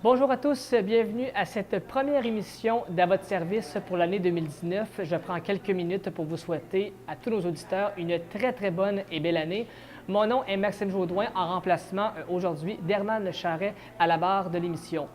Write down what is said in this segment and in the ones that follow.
Bonjour à tous, bienvenue à cette première émission d'À votre service pour l'année 2019. Je prends quelques minutes pour vous souhaiter à tous nos auditeurs une très bonne et belle année. Mon nom est Maxime Jaudoin en remplacement aujourd'hui d'Herman Charret à la barre de l'émission.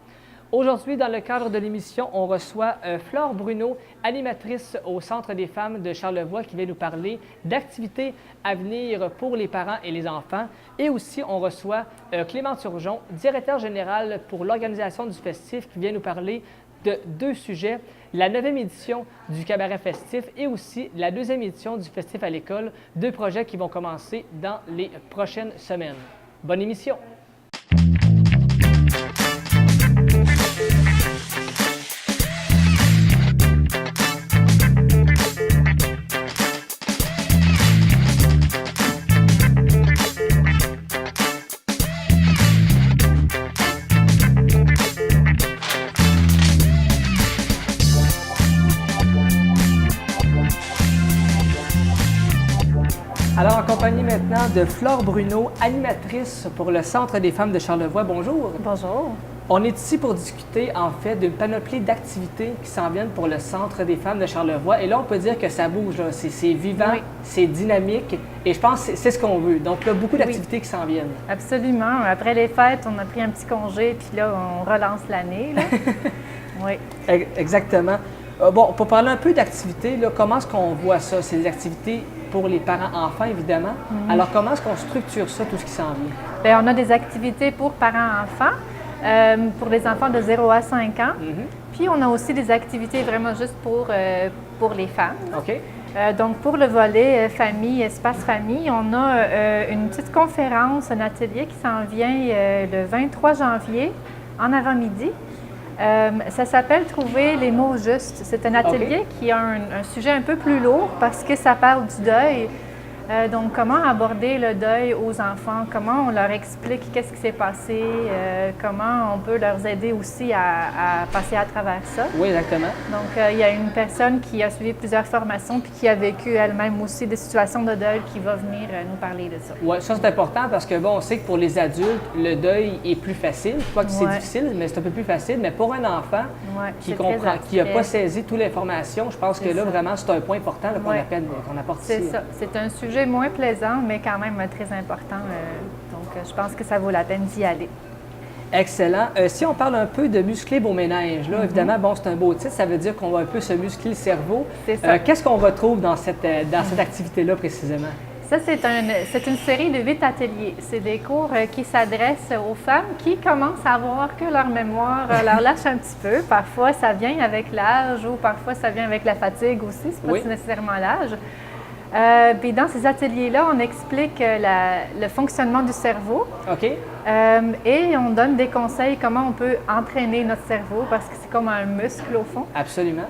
Aujourd'hui, dans le cadre de l'émission, on reçoit Flore Bruno, animatrice au Centre des femmes de Charlevoix, qui vient nous parler d'activités à venir pour les parents et les enfants. Et aussi, on reçoit Clément Turgeon, directeur général pour l'organisation du festif, qui vient nous parler de deux sujets, la 9e édition du cabaret festif et aussi la 2e édition du festif à l'école, deux projets qui vont commencer dans les prochaines semaines. Bonne émission! Alors, en compagnie maintenant de Flore Bruno, animatrice pour le Centre des femmes de Charlevoix. Bonjour. Bonjour. On est ici pour discuter, en fait, d'une panoplie d'activités qui s'en viennent pour le Centre des femmes de Charlevoix. Et là, on peut dire que ça bouge, c'est vivant, oui. C'est dynamique. Et je pense que c'est ce qu'on veut. Donc, il y a beaucoup d'activités qui s'en viennent. Absolument. Après les fêtes, on a pris un petit congé, puis là, on relance l'année. Oui. Exactement. Bon, pour parler un peu d'activités, comment est-ce qu'on voit ça? C'est des activités pour les parents-enfants, évidemment. Alors, comment est-ce qu'on structure ça, tout ce qui s'en vient? Bien, on a des activités pour parents-enfants, pour les enfants de 0 à 5 ans. Puis, on a aussi des activités vraiment juste pour les femmes. OK. Donc, pour le volet famille, espace famille, on a une petite conférence, un atelier qui s'en vient le 23 janvier, en avant-midi. Ça s'appelle « Trouver les mots justes ». C'est un atelier qui a un sujet un peu plus lourd parce que ça parle du deuil. Donc, comment aborder le deuil aux enfants, comment on leur explique qu'est-ce qui s'est passé, comment on peut leur aider aussi à passer à travers ça. Oui, exactement. Donc, il y a une personne qui a suivi plusieurs formations puis qui a vécu elle-même aussi des situations de deuil qui va venir nous parler de ça. Oui, ça c'est important parce que, bon, on sait que pour les adultes, le deuil est plus facile. Pas que c'est difficile, mais c'est un peu plus facile. Mais pour un enfant qui comprend, qui n'a pas saisi toute l'information, je pense que là, vraiment, c'est un point important qu'on apporte ici. C'est ça. C'est un sujet moins plaisant, mais quand même très important. Donc, je pense que ça vaut la peine d'y aller. Excellent. Si on parle un peu de muscler vos méninges, là, évidemment, bon, c'est un beau titre, ça veut dire qu'on va un peu se muscler le cerveau. C'est ça. Qu'est-ce qu'on retrouve dans cette activité-là précisément? Ça, c'est une série de 8 ateliers. C'est des cours qui s'adressent aux femmes qui commencent à voir que leur mémoire leur lâche un petit peu. Parfois, ça vient avec l'âge ou parfois, ça vient avec la fatigue aussi. C'est pas nécessairement l'âge. Puis dans ces ateliers-là, on explique le fonctionnement du cerveau. OK. Et on donne des conseils comment on peut entraîner notre cerveau parce que c'est comme un muscle au fond. Absolument.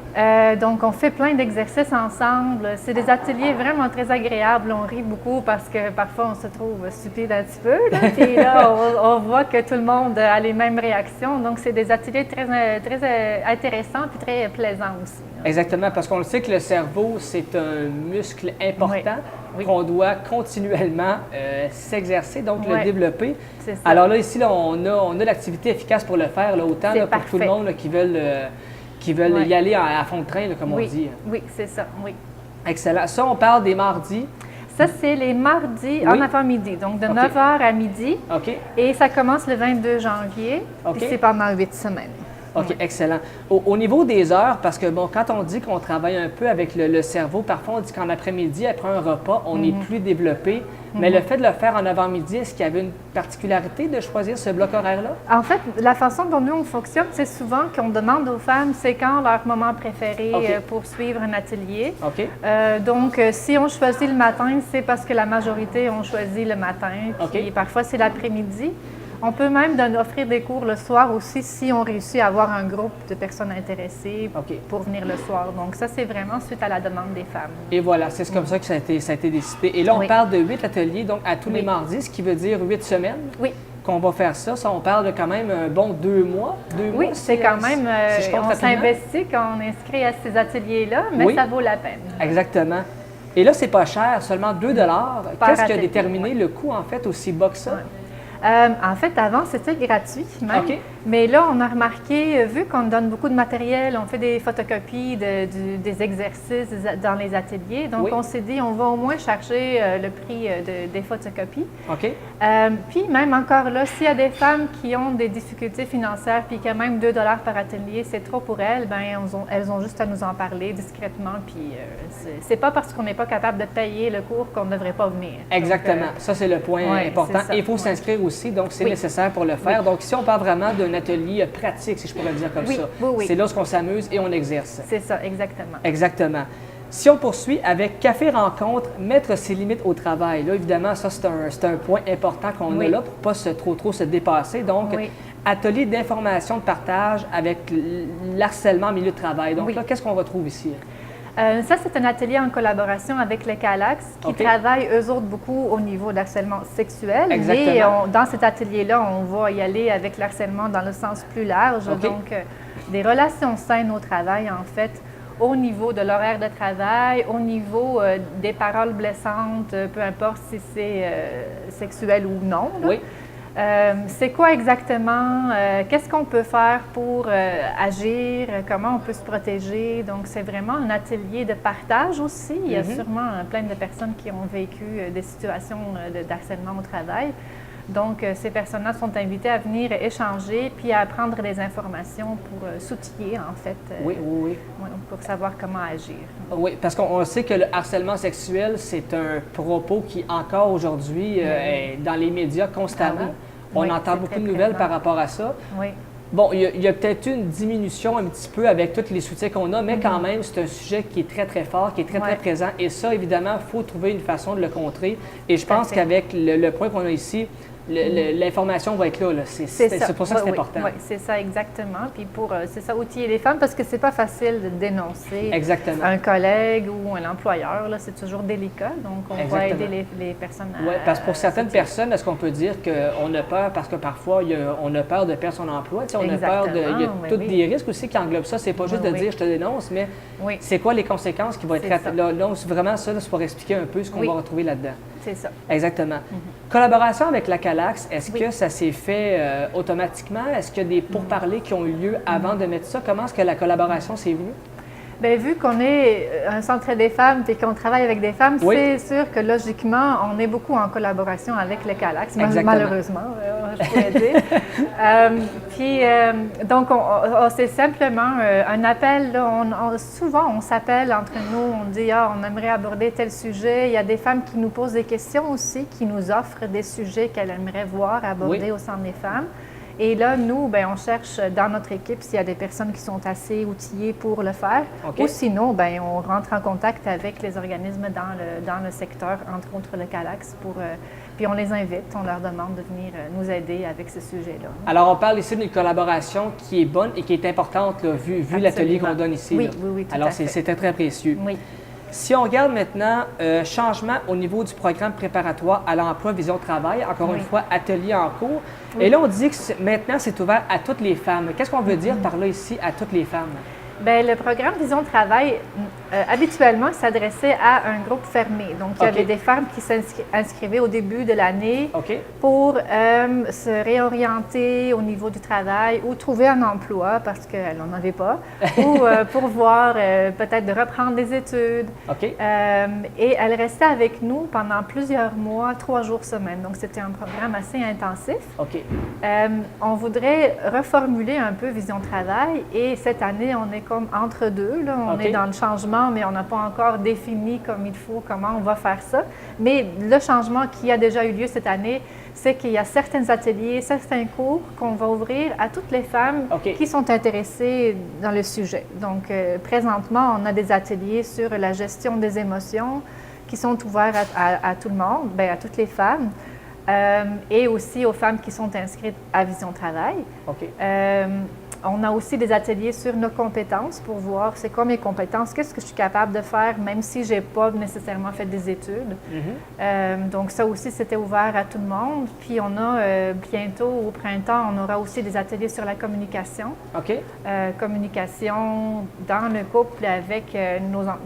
Donc, on fait plein d'exercices ensemble. C'est des ateliers vraiment très agréables. On rit beaucoup parce que parfois, on se trouve stupide un petit peu. Puis là, on voit que tout le monde a les mêmes réactions. Donc, c'est des ateliers très intéressants puis très plaisants aussi. Exactement, parce qu'on le sait que le cerveau, c'est un muscle important qu'on doit continuellement s'exercer, donc le développer. Alors là, ici, on a l'activité efficace pour le faire, là, autant là, pour tout le monde là, qui veulent y aller à fond de train, là, comme on dit. Oui, c'est ça, oui. Excellent. Ça, on parle des mardis. Ça, c'est les mardis en avant-midi, donc de 9h à midi. OK. Et ça commence le 22 janvier, puis c'est pendant 8 semaines. OK, excellent. Au niveau des heures, parce que, bon, quand on dit qu'on travaille un peu avec le cerveau, parfois on dit qu'en après-midi, après un repas, on est plus développé. Mais le fait de le faire en avant-midi, est-ce qu'il y avait une particularité de choisir ce bloc horaire-là? En fait, la façon dont nous, on fonctionne, c'est souvent qu'on demande aux femmes c'est quand leur moment préféré pour suivre un atelier. OK. Donc, si on choisit le matin, c'est parce que la majorité ont choisi le matin. Puis parfois, c'est l'après-midi. On peut même offrir des cours le soir aussi si on réussit à avoir un groupe de personnes intéressées pour venir le soir. Donc ça, c'est vraiment suite à la demande des femmes. Et voilà, c'est comme ça que ça a été décidé. Et là, on parle de 8 ateliers, donc à tous les mardis, ce qui veut dire 8 semaines. Oui. Qu'on va faire ça. Ça, on parle de quand même un bon 2 mois. Oui, c'est quand même, on s'investit quand on inscrit à ces ateliers-là, mais ça vaut la peine. Exactement. Et là, c'est pas cher, seulement 2 $. Qu'est-ce qui a déterminé le coût, en fait, aussi bas que ça? En fait, avant, c'était gratuit même. Mais là, on a remarqué, vu qu'on donne beaucoup de matériel, on fait des photocopies des exercices dans les ateliers, donc on s'est dit, on va au moins charger le prix des photocopies. OK. Puis même encore là, s'il y a des femmes qui ont des difficultés financières, puis que même 2 $ par atelier, c'est trop pour elles, bien, elles ont juste à nous en parler discrètement, puis c'est pas parce qu'on n'est pas capable de payer le cours qu'on ne devrait pas venir. Exactement. Donc, ça, c'est le point important. Et il faut s'inscrire aussi, donc c'est nécessaire pour le faire. Donc, si on parle vraiment d'un atelier pratique, si je pourrais le dire comme ça, c'est là où on s'amuse et on exerce. C'est ça, exactement. Exactement. Si on poursuit avec Café Rencontre, mettre ses limites au travail, là, évidemment, ça, c'est un point important qu'on a là pour ne pas trop se dépasser. Donc, atelier d'information, de partage avec l'harcèlement en milieu de travail. Donc, là, qu'est-ce qu'on retrouve ici? Ça, c'est un atelier en collaboration avec le CALAX qui travaille, eux autres, beaucoup au niveau de l'harcèlement sexuel. Exactement. Mais dans cet atelier-là, on va y aller avec l'harcèlement dans le sens plus large. Donc, des relations saines au travail, en fait, au niveau de l'horaire de travail, au niveau des paroles blessantes, peu importe si c'est sexuel ou non. Là. Oui. C'est quoi exactement? Qu'est-ce qu'on peut faire pour agir? Comment on peut se protéger? Donc, c'est vraiment un atelier de partage aussi. Il y a sûrement plein de personnes qui ont vécu des situations d'harcèlement au travail. Donc, ces personnes-là sont invitées à venir échanger puis à prendre des informations pour s'outiller, en fait, pour savoir comment agir. Oui, parce qu'on sait que le harcèlement sexuel, c'est un propos qui, encore aujourd'hui, est dans les médias constamment. On entend beaucoup de nouvelles par rapport à ça. Oui. Bon, il y a peut-être une diminution un petit peu avec tous les soutiens qu'on a, mais quand même, c'est un sujet qui est très, très fort, qui est très, très présent. Et ça, évidemment, il faut trouver une façon de le contrer. Et je pense qu'avec le point qu'on a ici, l'information va être là. C'est pour ça que c'est important. Oui, c'est ça, exactement. Puis c'est ça, outiller les femmes, parce que c'est pas facile de dénoncer un collègue ou un employeur. Là, c'est toujours délicat. Donc, on va aider les personnes à... Oui, parce que pour certaines personnes, est-ce qu'on peut dire qu'on a peur, parce que parfois, on a peur de perdre son emploi. On a peur de... Il y a tous des risques aussi qui englobent ça. C'est pas juste de dire « je te dénonce », mais c'est quoi les conséquences qui vont être... Là, c'est vraiment ça, c'est pour expliquer un peu ce qu'on va retrouver là-dedans. C'est ça. Exactement. Collaboration avec la CALAX, est-ce que ça s'est fait automatiquement? Est-ce qu'il y a des pourparlers qui ont eu lieu avant de mettre ça? Comment est-ce que la collaboration s'est venue? Bien, vu qu'on est un centre des femmes et qu'on travaille avec des femmes, c'est sûr que logiquement, on est beaucoup en collaboration avec le CALAX, malheureusement, je pourrais dire. Donc, c'est simplement un appel. Là, souvent, on s'appelle entre nous, on dit « Ah, on aimerait aborder tel sujet ». Il y a des femmes qui nous posent des questions aussi, qui nous offrent des sujets qu'elles aimeraient voir abordés au centre des femmes. Et là, nous, bien, on cherche dans notre équipe s'il y a des personnes qui sont assez outillées pour le faire. Ou sinon, bien, on rentre en contact avec les organismes dans le secteur, entre autres le CALAX, puis on les invite, on leur demande de venir nous aider avec ce sujet-là. Alors, on parle ici d'une collaboration qui est bonne et qui est importante, là, vu l'atelier qu'on donne ici. Oui, oui, tout Alors, à fait. c'est très précieux. Oui. Si on regarde maintenant, changement au niveau du programme préparatoire à l'emploi Vision Travail, encore une fois, atelier en cours. Et là, on dit que maintenant, c'est ouvert à toutes les femmes. Qu'est-ce qu'on veut dire par là ici, à toutes les femmes? Bien, le programme Vision Travail, habituellement, s'adressait à un groupe fermé. Donc, il y avait des femmes qui s'inscrivaient au début de l'année pour se réorienter au niveau du travail ou trouver un emploi parce qu'elles n'en avaient pas, ou pour voir peut-être de reprendre des études. Et elles restaient avec nous pendant plusieurs mois, 3 jours semaine. Donc, c'était un programme assez intensif. On voudrait reformuler un peu Vision Travail et cette année, on est comme entre deux. Là. On est dans le changement, mais on n'a pas encore défini comme il faut comment on va faire ça. Mais le changement qui a déjà eu lieu cette année, c'est qu'il y a certains ateliers, certains cours qu'on va ouvrir à toutes les femmes qui sont intéressées dans le sujet. Donc, présentement, on a des ateliers sur la gestion des émotions qui sont ouverts à tout le monde, bien, à toutes les femmes. Et aussi aux femmes qui sont inscrites à Vision Travail. On a aussi des ateliers sur nos compétences pour voir c'est quoi mes compétences, qu'est-ce que je suis capable de faire, même si je n'ai pas nécessairement fait des études. Donc ça aussi, c'était ouvert à tout le monde. Puis on a bientôt, au printemps, on aura aussi des ateliers sur la communication. Communication dans le couple avec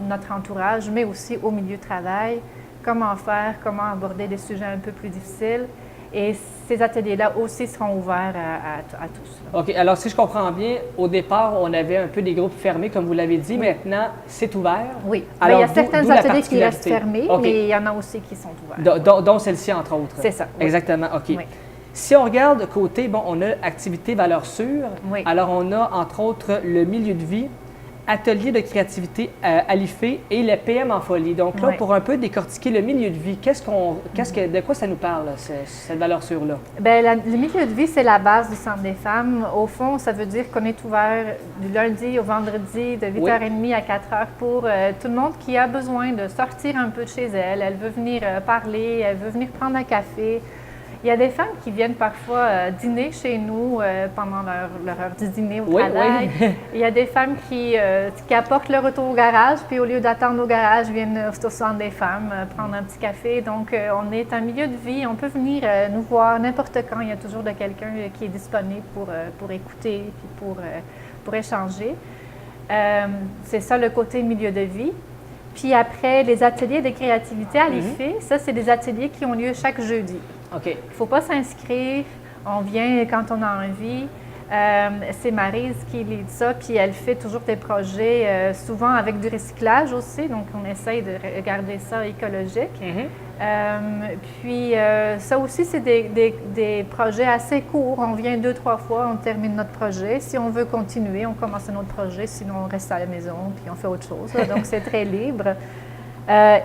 notre entourage, mais aussi au milieu de travail. Comment faire, comment aborder des sujets un peu plus difficiles. Et ces ateliers-là aussi seront ouverts à tous. Là. OK. Alors, si je comprends bien, au départ, on avait un peu des groupes fermés, comme vous l'avez dit. Oui. Maintenant, c'est ouvert. Oui. Alors, il y a certains d'où la ateliers qui restent particularité. fermés, OK. mais il y en a aussi qui sont ouverts. Dont celle-ci, entre autres. C'est ça. Oui. Exactement. OK. Oui. Si on regarde côté, bon, on a activité valeur sûre. Oui. Alors, on a, entre autres, le milieu de vie, atelier de créativité à l'IFE et le PM en folie. Donc là, Oui. pour un peu décortiquer le milieu de vie, de quoi ça nous parle, cette valeur sûre-là? Bien, le milieu de vie, c'est la base du Centre des femmes. Au fond, ça veut dire qu'on est ouvert du lundi au vendredi de 8h30 à 4h pour tout le monde qui a besoin de sortir un peu de chez elle. Elle veut venir parler, elle veut venir prendre un café. Il y a des femmes qui viennent parfois dîner chez nous pendant leur heure du dîner au travail. Oui. Il y a des femmes qui apportent leur auto au garage, puis au lieu d'attendre au garage, viennent au Centre des femmes prendre un petit café. Donc, on est un milieu de vie. On peut venir nous voir n'importe quand. Il y a toujours de quelqu'un qui est disponible pour écouter puis pour échanger. C'est ça le côté milieu de vie. Puis après, les ateliers de créativité à l'IFE, ça, c'est des ateliers qui ont lieu chaque jeudi. OK. Il ne faut pas s'inscrire, on vient quand on a envie. C'est Maryse qui lead ça, puis elle fait toujours des projets, souvent avec du recyclage aussi, donc on essaye de garder ça écologique. Puis ça aussi, c'est des projets assez courts. On vient 2-3 fois, on termine notre projet. Si on veut continuer, on commence un autre projet, sinon on reste à la maison, puis on fait autre chose. Donc c'est très libre.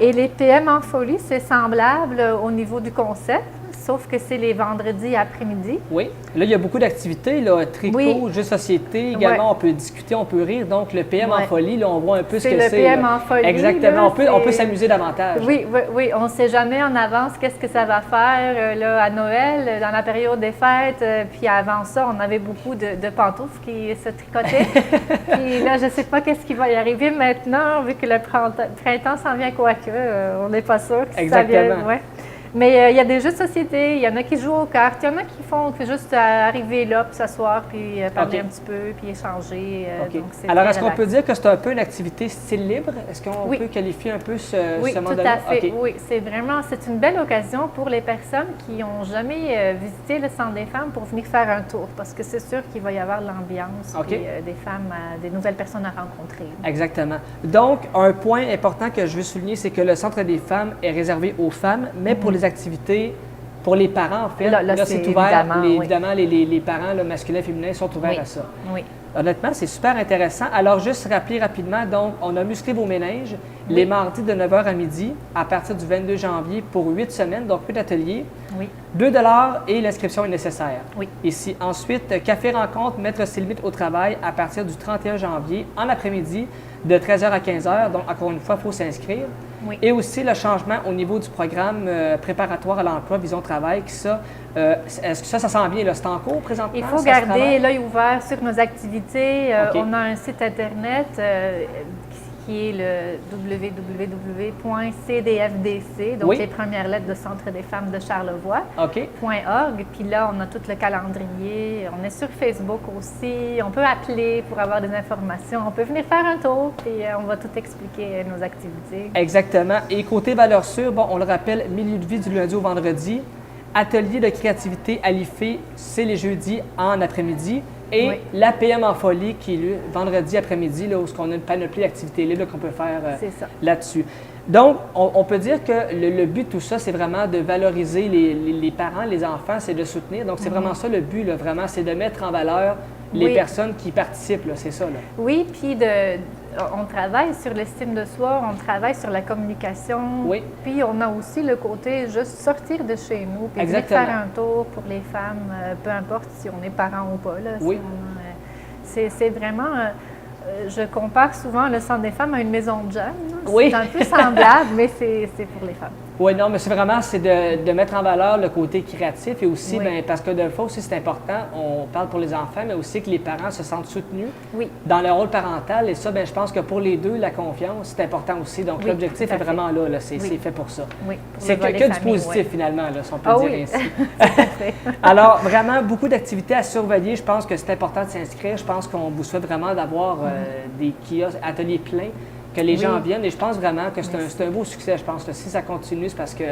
Et les PM en folie, c'est semblable au niveau du concept, sauf que c'est les vendredis après-midi. Oui. Là, il y a beaucoup d'activités, là, tricot, Oui. jeux de société. Également, Ouais. on peut discuter, on peut rire. Donc, le PM en Ouais. folie, là, on voit un peu ce que C'est c'est. le PM là. en folie. Exactement. Là, On peut s'amuser davantage. Oui, oui, oui. On ne sait jamais en avance qu'est-ce que ça va faire là, à Noël, dans la période des fêtes. Puis avant ça, on avait beaucoup de pantoufles qui se tricotaient. Puis là, je ne sais pas qu'est-ce qui va y arriver maintenant, vu que le printemps s'en vient, quoique. On n'est pas sûr que ça vienne. Exactement. Ouais. Mais il y a des jeux de société, il y en a qui jouent aux cartes, il y en a qui font juste arriver là, puis s'asseoir, puis parler OK. un petit peu, puis échanger. OK. Donc c'est Alors, très est-ce qu'on relax. peut dire que c'est un peu une activité style libre? Est-ce qu'on Oui. peut qualifier un peu ce Oui, tout modèle-là? à fait. OK. Oui, c'est une belle occasion pour les personnes qui n'ont jamais visité le Centre des femmes pour venir faire un tour, parce que c'est sûr qu'il va y avoir de l'ambiance, OK. puis des femmes, des nouvelles personnes à rencontrer. Exactement. Donc, un point important que je veux souligner, c'est que le Centre des femmes est réservé aux femmes, mais pour les activités, pour les parents, en fait, Là, c'est c'est ouvert. évidemment, oui. Évidemment, les parents là, masculins et féminins sont ouverts Oui. à ça. Oui. Honnêtement, c'est super intéressant. Alors, juste rappeler rapidement, donc, on a musclé vos méninges les mardis de 9h à midi à partir du 22 janvier pour 8 semaines, donc 8 ateliers. Oui. 2 et l'inscription est nécessaire. Oui. Ici. Ensuite, café rencontre, mettre ses limites au travail à partir du 31 janvier en après-midi de 13h à 15h. Donc, encore une fois, il faut s'inscrire. Oui. Et aussi le changement au niveau du programme préparatoire à l'emploi Vision Travail. Est-ce que ça s'en vient? C'est en cours présentement? Il faut ça se garder travaille? l'œil ouvert sur nos activités. OK. On a un site Internet qui est le www.cdfdc, donc Oui. les premières lettres de Centre des femmes de Charlevoix. OK. .org. Puis là, on a tout le calendrier. On est sur Facebook aussi. On peut appeler pour avoir des informations. On peut venir faire un tour, puis on va tout expliquer nos activités. Exactement. Et côté valeur sûre, bon, on le rappelle, milieu de vie du lundi au vendredi. Atelier de créativité à l'IFE, c'est les jeudis en après-midi. Et Oui. l'APM en folie, qui est le vendredi après-midi, là, où on a une panoplie d'activités libres qu'on peut faire C'est ça. là-dessus. Donc, on peut dire que le but de tout ça, c'est vraiment de valoriser les parents, les enfants, c'est de soutenir. Donc, c'est vraiment ça le but, là, vraiment, c'est de mettre en valeur les Oui. personnes qui participent, là, c'est ça. Là. Oui, puis on travaille sur l'estime de soi, on travaille sur la communication. Oui. Puis on a aussi le côté juste sortir de chez nous, puis venir Exactement. faire un tour pour les femmes, peu importe si on est parent ou pas. Là, si Oui. c'est vraiment... je compare souvent le Centre des femmes à une maison de jeunes. là. Oui. C'est un peu semblable, mais c'est pour les femmes. Oui, non, mais c'est vraiment de mettre en valeur le côté créatif et aussi, Oui. ben, parce que de fois aussi, c'est important, on parle pour les enfants, mais aussi que les parents se sentent soutenus Oui. dans leur rôle parental. Et ça, ben, je pense que pour les deux, la confiance, c'est important aussi. Donc, Oui, l'objectif tout à est fait. vraiment là, c'est Oui. fait pour ça. Oui, pour C'est le volet que du famille, positif, ouais. finalement, là, si on peut Ah dire oui, ainsi. tout à fait. Alors, vraiment, beaucoup d'activités à surveiller. Je pense que c'est important de s'inscrire. Je pense qu'on vous souhaite vraiment d'avoir des kiosques, ateliers pleins. que les gens viennent et je pense vraiment que c'est un beau succès, je pense. Là. Si ça continue, c'est parce que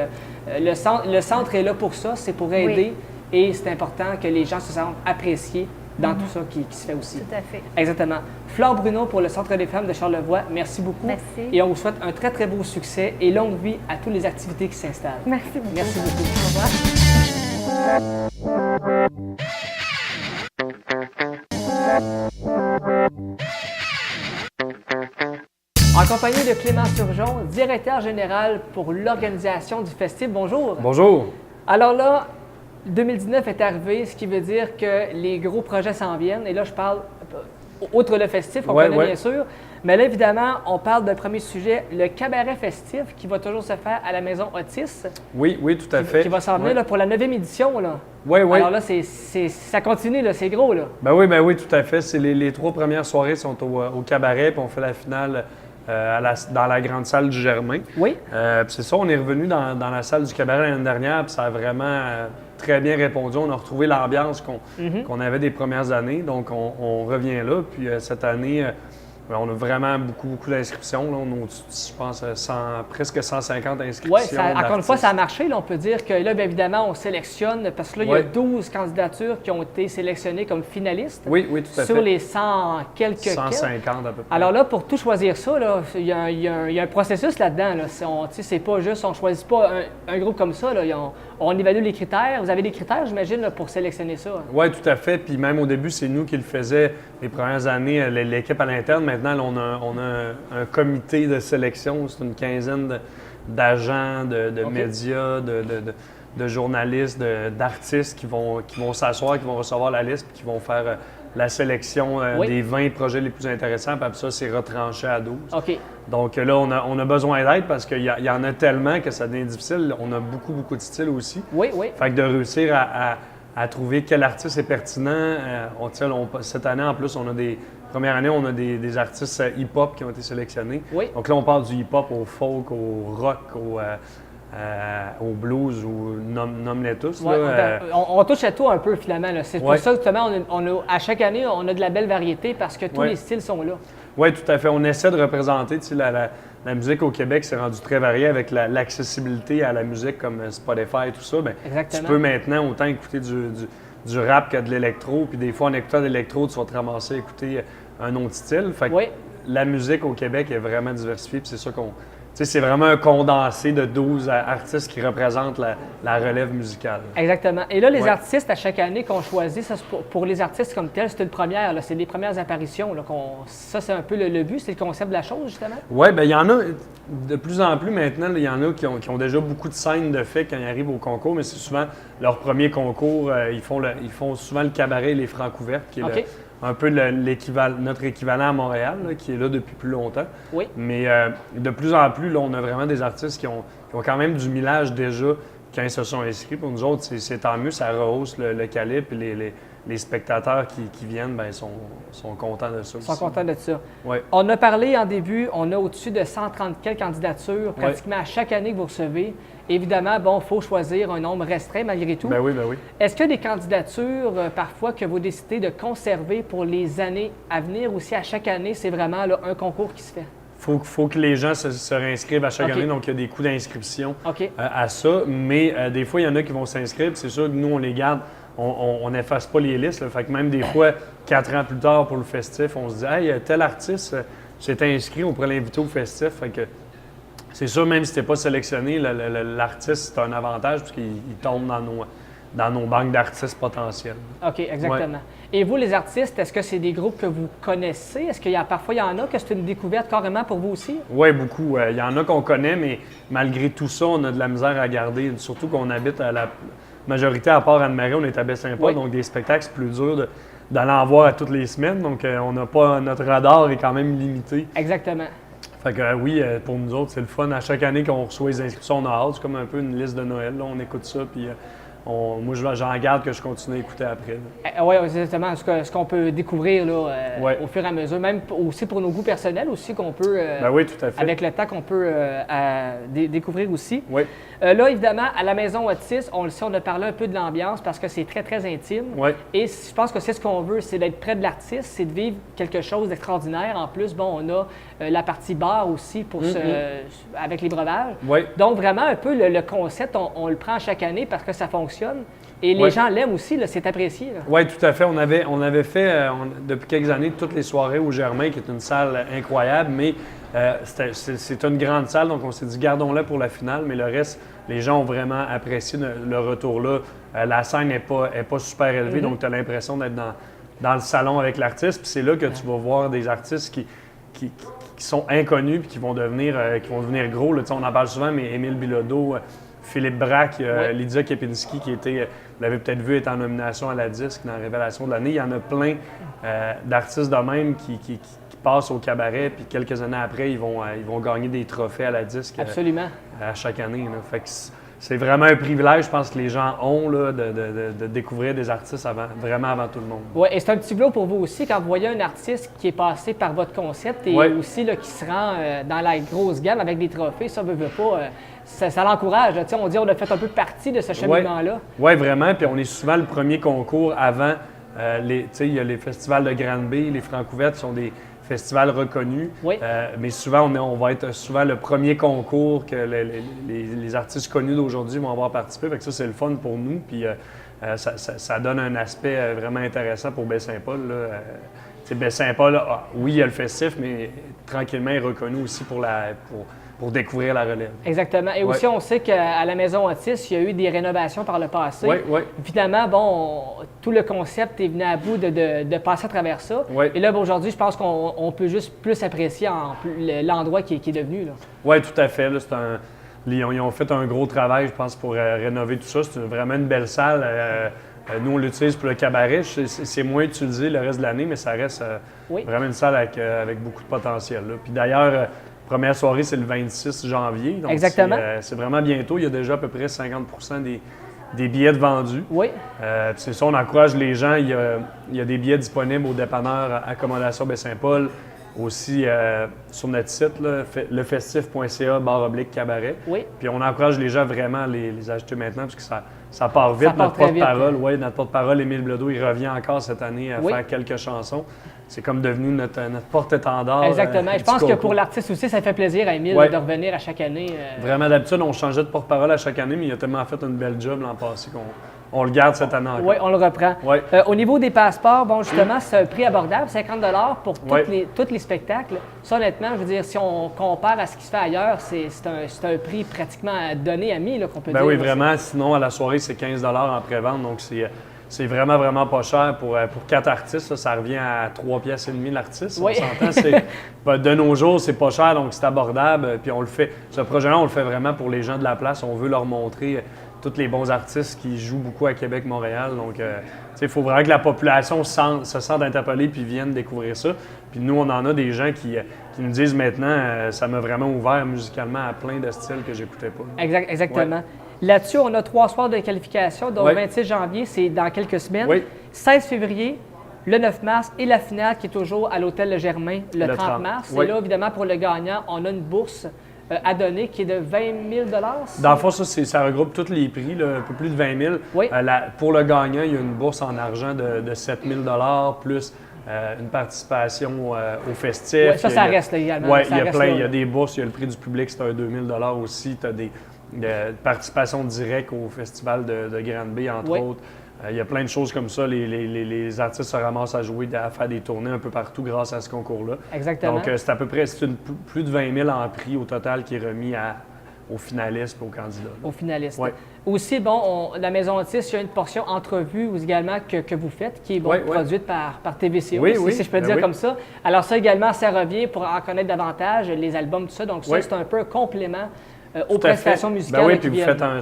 le centre est là pour ça, c'est pour aider et c'est important que les gens se sentent appréciés dans tout ça qui se fait aussi. Tout à fait. Exactement. Flore Bruno pour le Centre des femmes de Charlevoix, merci beaucoup. Merci. Et on vous souhaite un très, très beau succès et longue vie à toutes les activités qui s'installent. Merci beaucoup. Merci beaucoup. Au revoir. En compagnie de Clément Surgeon, directeur général pour l'organisation du festival. Bonjour. Bonjour. Alors là, 2019 est arrivé, ce qui veut dire que les gros projets s'en viennent. Et là, je parle, outre le festif, qu'on connaît bien sûr, mais là, évidemment, on parle d'un premier sujet, le cabaret festif qui va toujours se faire à la Maison Otis. Oui, oui, tout à fait. Qui va s'en venir là, pour la 9e édition. Là. Oui, oui. Alors là, ça continue, là, c'est gros. Là. Ben oui, tout à fait. C'est les 3 premières soirées sont au cabaret, puis on fait la finale dans la grande salle du Germain. Oui. C'est ça, on est revenu dans la salle du cabaret l'année dernière, puis ça a vraiment très bien répondu. On a retrouvé l'ambiance qu'on avait des premières années, donc on revient là. Puis cette année, on a vraiment beaucoup d'inscriptions. Là. On a, je pense, presque 150 inscriptions. Oui, encore une fois, ça a marché. Là. On peut dire que là, bien évidemment, on sélectionne, parce que là, il y a 12 candidatures qui ont été sélectionnées comme finalistes. Oui, tout à fait. Sur les 100 quelques. 150 à peu près. Alors là, pour tout choisir ça, là, il y a un processus là-dedans. Là. C'est pas juste, on ne choisit pas un groupe comme ça. Là. On évalue les critères. Vous avez des critères, j'imagine, là, pour sélectionner ça. Oui, tout à fait. Puis même au début, c'est nous qui le faisions les premières années, l'équipe à l'interne. Maintenant, là, on a un comité de sélection. C'est une quinzaine d'agents, de médias, de journalistes, d'artistes qui vont s'asseoir, qui vont recevoir la liste puis qui vont faire la sélection des 20 projets les plus intéressants. Puis après ça, c'est retranché à 12. OK. Donc là, on a besoin d'aide parce qu'il y en a tellement que ça devient difficile. On a beaucoup de styles aussi. Oui. Fait que de réussir à trouver quel artiste est pertinent. Cette année, en plus, première année, on a des artistes hip-hop qui ont été sélectionnés. Oui. Donc là, on parle du hip-hop au folk, au rock, au blues, ou nomme-les tous. Ouais, là, on touche à tout un peu, finalement. C'est pour ça que, justement, à chaque année, on a de la belle variété parce que tous les styles sont là. Oui, tout à fait. On essaie de représenter la musique au Québec, c'est rendu très varié avec l'accessibilité à la musique comme Spotify et tout ça. Bien, tu peux maintenant autant écouter du rap que de l'électro. Puis des fois, en écoutant de l'électro, tu vas te ramasser à écouter un autre style. Fait que la musique au Québec est vraiment diversifiée. Puis c'est ça c'est vraiment un condensé de 12 artistes qui représentent la relève musicale. Exactement. Et là, les artistes, à chaque année qu'on choisit, ça, pour les artistes comme tels, c'est une première. C'est les premières apparitions. Là, ça, c'est un peu le but, c'est le concept de la chose, justement? Oui, bien, il y en a de plus en plus maintenant. Il y en a qui ont déjà beaucoup de scènes de fait quand ils arrivent au concours, mais c'est souvent leur premier concours. Ils font souvent le cabaret Les Francs couverts, qui est un peu notre équivalent à Montréal, là, qui est là depuis plus longtemps. Oui. Mais de plus en plus, là, on a vraiment des artistes qui ont quand même du millage déjà quand ils se sont inscrits. Pour nous autres, c'est tant mieux, ça rehausse le calibre et les spectateurs qui viennent sont contents de ça. Ils sont contents de ça. Oui. On a parlé en début, on a au-dessus de 130 quelques candidatures pratiquement à chaque année que vous recevez. Évidemment, il faut choisir un nombre restreint malgré tout. Ben oui. Est-ce qu'il y a des candidatures parfois que vous décidez de conserver pour les années à venir ou si à chaque année, c'est vraiment là, un concours qui se fait? Faut que les gens se réinscrivent à chaque année, donc il y a des coûts d'inscription à ça. Mais des fois, il y en a qui vont s'inscrire, c'est sûr que nous, on les garde. On n'efface pas les listes. Là. Fait que même des fois, 4 ans plus tard pour le festif, on se dit « Hey, tel artiste s'est inscrit, on pourrait l'inviter au festif. » Fait que c'est sûr, même si tu n'es pas sélectionné, l'artiste, c'est un avantage parce qu'il tombe dans nos banques d'artistes potentiels. OK, exactement. Et vous, les artistes, est-ce que c'est des groupes que vous connaissez? Est-ce qu'il y a parfois, il y en a que c'est une découverte carrément pour vous aussi? Oui, beaucoup. Il y en a qu'on connaît, mais malgré tout ça, on a de la misère à garder. Surtout qu'on habite à la majorité, à part Anne-Marie, on est à Baie-Saint-Paul, donc des spectacles, c'est plus dur d'aller en voir à toutes les semaines. Donc, on n'a pas, notre radar est quand même limité. Exactement. Fait que oui, pour nous autres, c'est le fun. À chaque année qu'on reçoit les inscriptions, on a hâte. C'est comme un peu une liste de Noël. Là. On écoute ça, puis moi, j'en garde que je continue à écouter après. Oui, exactement. Ce qu'on peut découvrir là, au fur et à mesure, même aussi pour nos goûts personnels aussi, qu'on peut, oui, tout à fait. avec le temps, qu'on peut découvrir aussi. Oui. Là, évidemment, à la Maison Otis, on le sait, on a parlé un peu de l'ambiance parce que c'est très, très intime. Oui. Et je pense que c'est ce qu'on veut, c'est d'être près de l'artiste, c'est de vivre quelque chose d'extraordinaire. En plus, bon, on a la partie bar aussi pour avec les breuvages. Oui. Donc, vraiment, un peu le concept, on le prend chaque année parce que ça fonctionne. Et les gens l'aiment aussi, c'est apprécié. Oui, tout à fait. On avait fait depuis quelques années toutes les soirées au Germain, qui est une salle incroyable, mais c'est une grande salle, donc on s'est dit gardons-la pour la finale, mais le reste, les gens ont vraiment apprécié le retour là. La scène n'est pas super élevée, donc tu as l'impression d'être dans le salon avec l'artiste, puis c'est là que tu vas voir des artistes qui sont inconnus puis qui vont devenir gros. Là, on en parle souvent, mais Émile Bilodeau, Philippe Braque, Lydia Kepinski, qui était, vous l'avez peut-être vu, est en nomination à la disque dans la Révélation de l'année. Il y en a plein d'artistes de même qui passent au cabaret, puis quelques années après, ils vont gagner des trophées à la disque. Absolument. À chaque année. Là. Fait que c'est vraiment un privilège, je pense, que les gens ont là, de découvrir des artistes vraiment avant tout le monde. Oui, et c'est un petit bloc pour vous aussi quand vous voyez un artiste qui est passé par votre concept et aussi là, qui se rend dans la grosse gamme avec des trophées, ça veut pas. Ça l'encourage. On dit qu'on a fait un peu partie de ce cheminement-là. Oui, vraiment. Puis on est souvent le premier concours avant. Il y a les festivals de Granby, les Francouvertes sont des festivals reconnus. Oui. Mais souvent, on va être souvent le premier concours que les artistes connus d'aujourd'hui vont avoir participé. Fait que ça, c'est le fun pour nous. Puis ça donne un aspect vraiment intéressant pour Baie-Saint-Paul. Baie-Saint-Paul, oui, il y a le festif, mais tranquillement, il est reconnu aussi pour découvrir la relève. Exactement. Et aussi, on sait qu'à la Maison Otis, il y a eu des rénovations par le passé. Oui. Évidemment, bon, tout le concept est venu à bout de passer à travers ça. Oui. Et là, aujourd'hui, je pense qu'on peut juste plus apprécier l'endroit qui est devenu. Oui, tout à fait. Là, ils ont fait un gros travail, je pense, pour rénover tout ça. C'est vraiment une belle salle. Nous, on l'utilise pour le cabaret. C'est moins utilisé le reste de l'année, mais ça reste vraiment une salle avec beaucoup de potentiel. Là. Puis d'ailleurs, première soirée, c'est le 26 janvier. Donc exactement. C'est vraiment bientôt. Il y a déjà à peu près 50 des billets de vendus. Oui. C'est ça, on encourage les gens. Il y a des billets disponibles au dépanneur Accommodation Baie-Saint-Paul. Aussi sur notre site, lefestif.ca/cabaret. Oui. Puis on encourage les gens vraiment à les acheter maintenant parce que ça part vite. Notre porte-parole, notre porte-parole, Émile Bilodeau, il revient encore cette année à faire quelques chansons. C'est comme devenu notre porte-étendard. Exactement. Je pense que pour l'artiste aussi, ça fait plaisir à Émile de revenir à chaque année. Vraiment, d'habitude, on changeait de porte-parole à chaque année, mais il a tellement fait une belle job l'an passé qu'on le garde cette année encore. Oui, on le reprend. Ouais. Au niveau des passeports, bon, justement, c'est un prix abordable, 50 $ pour tous les spectacles. Ça, honnêtement, je veux dire, si on compare à ce qui se fait ailleurs, c'est un prix pratiquement donné à mi, qu'on peut dire. Oui, vraiment. Sinon, à la soirée, c'est 15 $ en pré-vente, donc c'est vraiment, vraiment pas cher pour 4 artistes. Là, ça revient à 3,5 piastres l'artiste. Oui. On s'entend. De nos jours, c'est pas cher, donc c'est abordable. Puis on le fait. Ce projet-là, on le fait vraiment pour les gens de la place. On veut leur montrer tous les bons artistes qui jouent beaucoup à Québec, Montréal. Donc, il faut vraiment que la population se sente interpellée puis vienne découvrir ça. Puis nous, on en a des gens qui nous disent maintenant, ça m'a vraiment ouvert musicalement à plein de styles que j'écoutais pas. Exactement. Ouais. Là-dessus, on a 3 soirs de qualification. Donc, le 26 janvier, c'est dans quelques semaines. Oui. 16 février, le 9 mars et la finale qui est toujours à l'Hôtel Le Germain le 30 mars. Oui. Et là, évidemment, pour le gagnant, on a une bourse à donner qui est de 20 000 $. Dans le fond, ça regroupe tous les prix, là, un peu plus de 20 000 Oui. Pour le gagnant, il y a une bourse en argent de 7 000 $ plus une participation au festif. Oui, ça reste également. Oui, il y a des bourses, il y a le prix du public, c'est un 2 000 $ aussi. Tu as des participations directes au festival de Granby, entre autres. Il y a plein de choses comme ça. Les artistes se ramassent à jouer, à faire des tournées un peu partout grâce à ce concours-là. Exactement. Donc, c'est à peu près plus de 20 000 en prix au total qui est remis aux finalistes et aux candidats. Aux finalistes. Oui. Aussi, bon, la Maison Otis, il y a une portion entrevue également que vous faites, qui est produite par TVCO, si je peux dire comme ça. Alors ça également, ça revient pour en connaître davantage, les albums, tout ça. Donc ça, c'est un peu un complément aux prestations musicales. Oui, puis vous faites un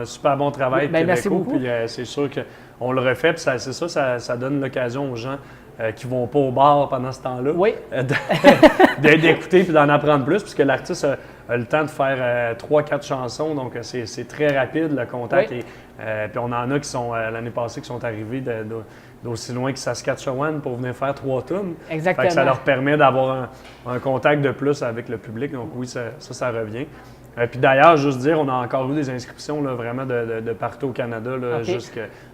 super bon travail. Merci beaucoup. Puis c'est sûr qu'on le refait, puis ça donne l'occasion aux gens qui ne vont pas au bar pendant ce temps-là, oui. d'écouter puis d'en apprendre plus, puisque l'artiste a le temps de faire 3-4 chansons, donc c'est très rapide le contact. Oui. Puis on en a qui sont, l'année passée, qui sont arrivés d'aussi loin que Saskatchewan pour venir faire 3 tunes. Exactement. Fait que ça leur permet d'avoir un contact de plus avec le public, donc oui, ça revient. Puis d'ailleurs, juste dire, on a encore eu des inscriptions là, vraiment de partout au Canada, là,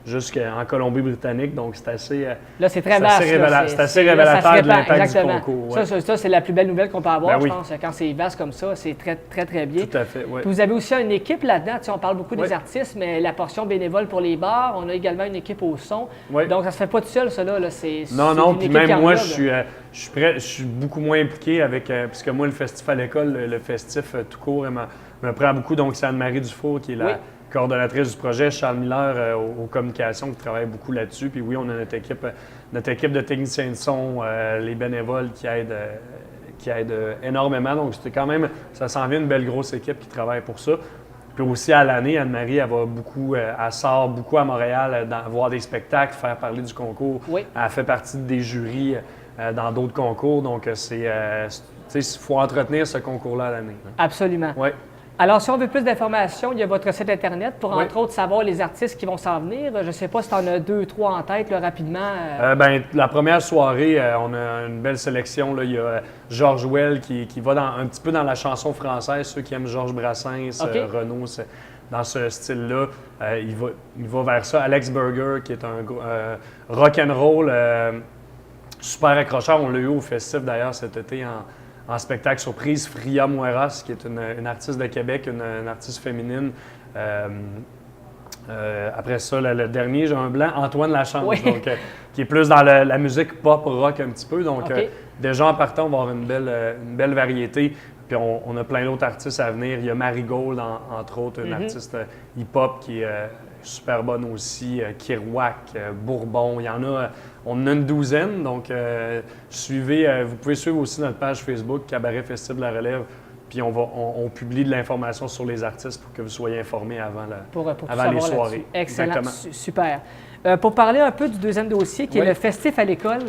jusqu'en Colombie-Britannique. Donc, c'est assez, là, c'est très vaste. C'est assez révélateur de l'impact du concours. Ouais. Ça, c'est la plus belle nouvelle qu'on peut avoir, oui. je pense. Quand c'est vaste comme ça, c'est très, très, très bien. Tout à fait, oui. Puis vous avez aussi une équipe là-dedans. On parle beaucoup des artistes, mais la portion bénévole pour les bars, on a également une équipe au son. Oui. Donc, ça se fait pas tout seul, ça, là. Non, puis même moi, je suis beaucoup moins impliqué avec, puisque moi, le festif à l'école, le festif tout court, me prend beaucoup. Donc, c'est Anne-Marie Dufour qui est la coordonnatrice du projet, Charles Miller aux communications qui travaille beaucoup là-dessus. Puis oui, on a notre équipe de techniciens de son, les bénévoles qui aident énormément. Donc, c'était quand même, ça s'en vient une belle grosse équipe qui travaille pour ça. Puis aussi, à l'année, Anne-Marie, elle sort beaucoup à Montréal, voir des spectacles, faire parler du concours. Oui. Elle fait partie des jurys dans d'autres concours. Donc, il faut entretenir ce concours-là à l'année. Absolument. Oui. Alors, si on veut plus d'informations, il y a votre site Internet pour, entre autres, savoir les artistes qui vont s'en venir. Je ne sais pas si tu en as 2 ou 3 en tête, là, rapidement. La première soirée, on a une belle sélection. Là. Il y a Georges Well qui va un petit peu dans la chanson française. Ceux qui aiment Georges Brassens, Renaud, dans ce style-là, il va vers ça. Alex Berger, qui est un rock'n'roll super accrocheur. On l'a eu au festif, d'ailleurs, cet été en spectacle surprise. Fria Mueras, qui est une artiste de Québec, une artiste féminine. Après ça, le dernier, j'ai un blanc, Antoine Lachance, donc, qui est plus dans la musique pop-rock un petit peu. Donc, déjà en partant, on va avoir une belle variété. Puis on a plein d'autres artistes à venir. Il y a Marigold, entre autres, une artiste hip-hop qui est super bonne aussi. Kirouac, Bourbon, il y en a... On en a une douzaine, donc vous pouvez suivre aussi notre page Facebook, Cabaret Festif de la Relève, puis on publie de l'information sur les artistes pour que vous soyez informés avant les soirées. Excellent, super. Pour parler un peu du deuxième dossier, qui est le festif à l'école,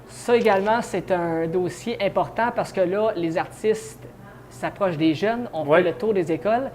ça également, c'est un dossier important parce que là, les artistes s'approchent des jeunes, on fait le tour des écoles.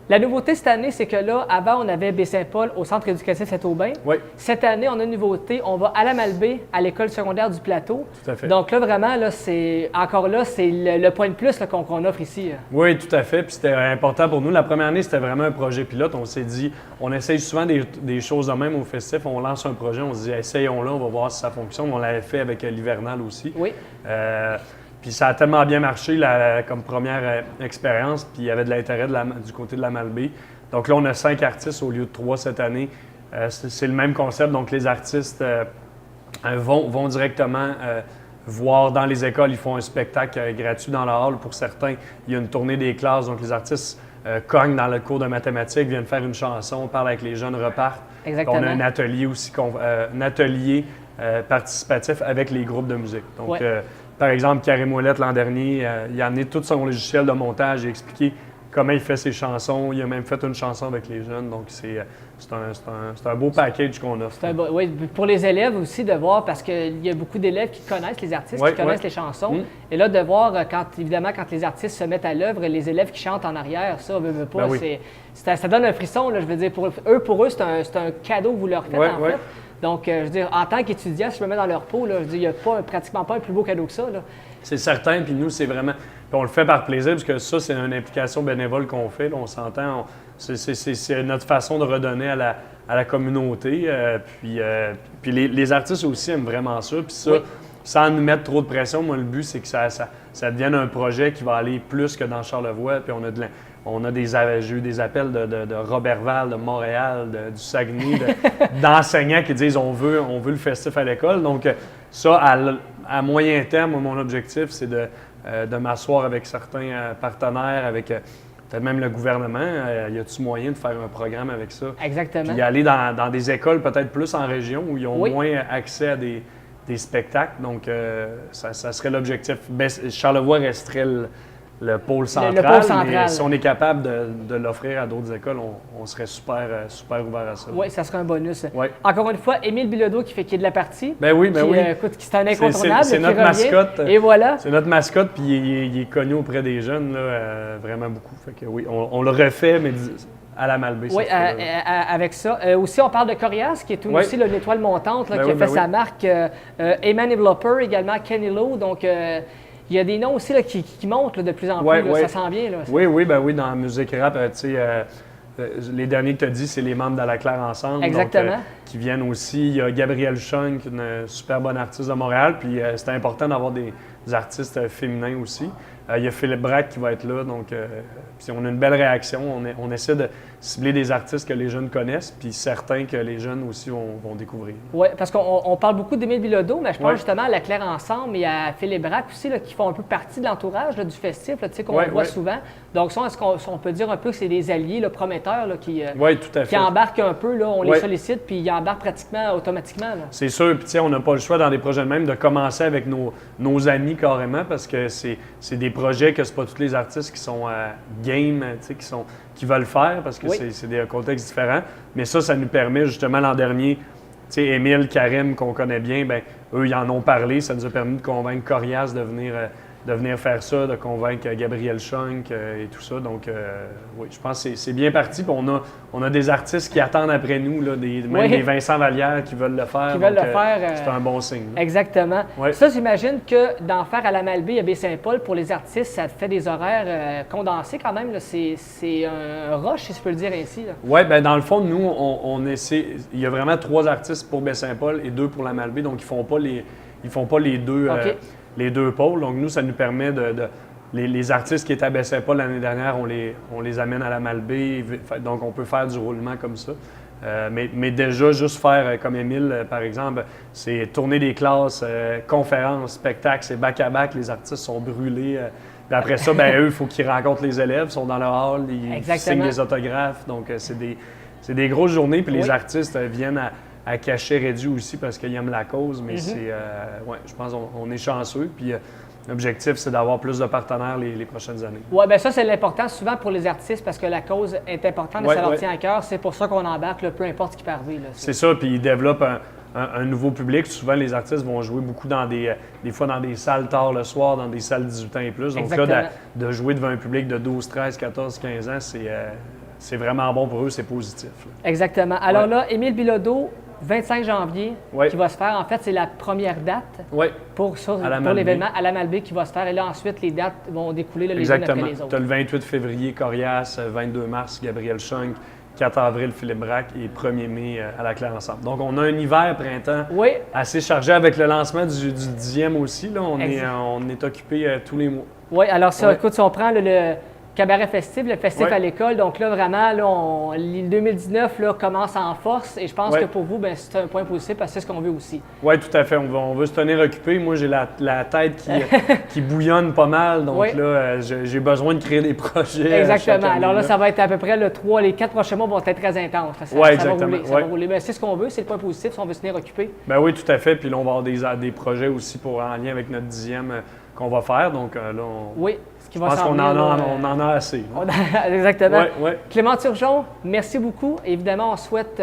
La nouveauté cette année, c'est que là, avant, on avait Baie-Saint-Paul au centre éducatif Saint-Aubin. Cette année, on a une nouveauté. On va à la Malbaie, à l'école secondaire du Plateau. Tout à fait. Donc là, vraiment, là, c'est le point de plus qu'on offre ici. Oui, tout à fait. Puis c'était important pour nous. La première année, c'était vraiment un projet pilote. On s'est dit, on essaye souvent des choses de même au festif. On lance un projet, on se dit, essayons-le, on va voir si ça fonctionne. On l'avait fait avec l'hivernal aussi. Oui. Puis ça a tellement bien marché comme première expérience, puis il y avait de l'intérêt du côté de la Malbaie. Donc là, on a 5 artistes au lieu de 3 cette année. C'est le même concept, donc les artistes vont directement voir dans les écoles. Ils font un spectacle gratuit dans la hall pour certains. Il y a une tournée des classes, donc les artistes cognent dans le cours de mathématiques, viennent faire une chanson, parlent avec les jeunes, repartent. Exactement. On a un atelier aussi, participatif avec les groupes de musique. Donc, par exemple, Karim Ouellette, l'an dernier, il a amené tout son logiciel de montage et expliqué comment il fait ses chansons. Il a même fait une chanson avec les jeunes. Donc, c'est un beau package qu'on offre. Oui, pour les élèves aussi, de voir, parce qu'il y a beaucoup d'élèves qui connaissent les artistes, qui connaissent les chansons. Et là, de voir, évidemment, quand les artistes se mettent à l'œuvre, les élèves qui chantent en arrière, ça, veut pas, ça donne un frisson. Là, je veux dire, pour eux, c'est un cadeau que vous leur faites, en fait. Donc, je veux dire, en tant qu'étudiant, si je me mets dans leur peau, là, je veux dire, il n'y a pratiquement pas un plus beau cadeau que ça. C'est certain, puis nous, c'est vraiment... Puis on le fait par plaisir, parce que ça, c'est une implication bénévole qu'on fait. Là, on s'entend, c'est notre façon de redonner à la communauté. Puis les artistes aussi aiment vraiment ça. Puis ça, sans nous mettre trop de pression, moi, le but, c'est que ça devienne un projet qui va aller plus que dans Charlevoix. Puis j'ai eu des appels de Robertval, de Montréal, du Saguenay, d'enseignants qui disent on veut le festif à l'école. Donc, ça, à moyen terme, mon objectif, c'est de m'asseoir avec certains partenaires, avec peut-être même le gouvernement. Y a-t-il moyen de faire un programme avec ça? Exactement. Puis aller dans des écoles peut-être plus en région où ils ont moins accès à des spectacles. Donc, ça serait l'objectif. Charlevoix resterait le pôle central. Le pôle central. Mais si on est capable de l'offrir à d'autres écoles, on serait super ouvert à ça. Oui, ça serait un bonus. Ouais. Encore une fois, Émile Bilodeau qui est de la partie. Ben oui. Écoute, c'est un incontournable. C'est notre mascotte. Et voilà. C'est notre mascotte, puis il est connu auprès des jeunes, là, vraiment beaucoup. Fait que oui, on le refait, mais à la Malbaie. Oui, avec ça. Aussi, on parle de Corias, qui est aussi l'étoile montante, là, qui a fait sa marque. Eman Developer, également Kenny Lowe. Donc, il y a des noms aussi là, qui montent là, de plus en plus. Là, ça s'en vient. Là. Oui, dans la musique rap, tu sais, les derniers que tu as dit, c'est les membres d'À la Claire Ensemble. Exactement. Donc, qui viennent aussi. Il y a Gabrielle Chung, une super bonne artiste de Montréal. Puis c'est important d'avoir des artistes féminins aussi. Il y a Philippe Braque qui va être là. Donc, puis on a une belle réaction. On essaie de cibler des artistes que les jeunes connaissent, puis certains que les jeunes aussi vont découvrir. Oui, parce qu'on parle beaucoup d'Émile Bilodeau, mais je pense justement à La Claire Ensemble et à Philippe Braque aussi, là, qui font un peu partie de l'entourage du festif, qu'on voit souvent. Donc, ça, est-ce qu'on peut dire un peu que c'est des alliés là, prometteurs là, qui embarquent un peu, là, on les sollicite, puis ils embarquent pratiquement automatiquement. C'est sûr, puis on n'a pas le choix dans des projets de même de commencer avec nos amis carrément, parce que c'est des projets que c'est pas tous les artistes qui sont game, qui veulent faire, parce que c'est des contextes différents. Mais ça nous permet justement l'an dernier, Émile, Karim, qu'on connaît bien, ben eux, ils en ont parlé. Ça nous a permis de convaincre Corias de venir faire ça, de convaincre Gabrielle Chung et tout ça. Donc, oui, je pense que c'est bien parti. Puis on a des artistes qui attendent après nous, là, même des Vincent Vallière qui veulent le faire. C'est un bon signe. Là. Exactement. Ouais. Ça, j'imagine que d'en faire à la Malbaie, à Baie-Saint-Paul, pour les artistes, ça fait des horaires condensés quand même. C'est un rush, si je peux le dire ainsi. Oui, bien dans le fond, nous, on essaie. Il y a vraiment 3 artistes pour Baie-Saint-Paul et 2 pour la Malbaie. Donc, ils font pas les deux. Les 2 pôles. Donc, nous, ça nous permet les artistes qui étaient à Baie-Saint-Paul l'année dernière, on les amène à la Malbaie. Donc, on peut faire du roulement comme ça. Mais déjà, juste faire comme Émile, par exemple, c'est tourner des classes, conférences, spectacles, c'est back-à-back. Les artistes sont brûlés. Puis après ça, eux, il faut qu'ils rencontrent les élèves, ils sont dans le hall, ils signent des autographes. Donc, c'est des grosses journées. Puis les artistes viennent à cachet réduit aussi parce qu'ils aiment la cause, mais je pense qu'on est chanceux. Puis l'objectif, c'est d'avoir plus de partenaires les prochaines années. Oui, bien ça, c'est l'important souvent pour les artistes parce que la cause est importante et ça leur tient à cœur. C'est pour ça qu'on embarque, là, peu importe ce qui peut arriver. C'est ça, puis ils développent un nouveau public. Souvent, les artistes vont jouer beaucoup des fois dans des salles tard le soir, dans des salles 18 ans et plus. Donc là, de jouer devant un public de 12, 13, 14, 15 ans, c'est vraiment bon pour eux, c'est positif. Là. Exactement. Alors là, Émile Bilodeau, 25 janvier, qui va se faire. En fait, c'est la première date pour l'événement à la Malbaie qui va se faire. Et là, ensuite, les dates vont découler les unes après les autres. Tu as le 28 février, Corias, 22 mars, Gabrielle Chung, 4 avril, Philippe Braque et 1er mai à la Claire Ensemble. Donc, on a un hiver-printemps assez chargé avec le lancement du 10e aussi. Là, on est occupé tous les mois. Oui, alors ça, écoute, si on prend le cabaret festif, le festif à l'école. Donc là, vraiment, là, 2019 là, commence en force et je pense que pour vous, c'est un point positif parce que c'est ce qu'on veut aussi. Oui, tout à fait. On veut se tenir occupé. Moi, j'ai la tête qui bouillonne pas mal. Donc là, j'ai besoin de créer des projets. Exactement. Alors là, ça va être à peu près les 4 prochains mois vont être très intenses. Ça va rouler. Mais c'est ce qu'on veut, c'est le point positif si on veut se tenir occupé. Ben oui, tout à fait. Puis là, on va avoir des projets aussi en lien avec notre 10e qu'on va faire. Donc là, je pense qu'on en a assez. Exactement. Clément Turgeon, merci beaucoup. Évidemment, on souhaite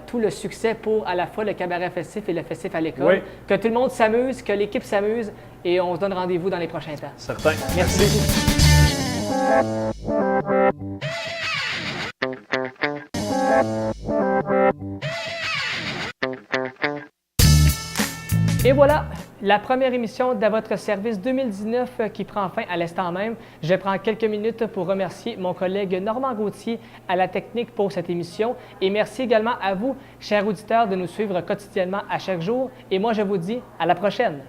tout le succès pour à la fois le cabaret festif et le festif à l'école. Que tout le monde s'amuse, que l'équipe s'amuse et on se donne rendez-vous dans les prochains temps. Certain. Merci Et voilà, la première émission de votre service 2019 qui prend fin à l'instant même. Je prends quelques minutes pour remercier mon collègue Normand Gauthier à la technique pour cette émission. Et merci également à vous, chers auditeurs, de nous suivre quotidiennement à chaque jour. Et moi, je vous dis à la prochaine.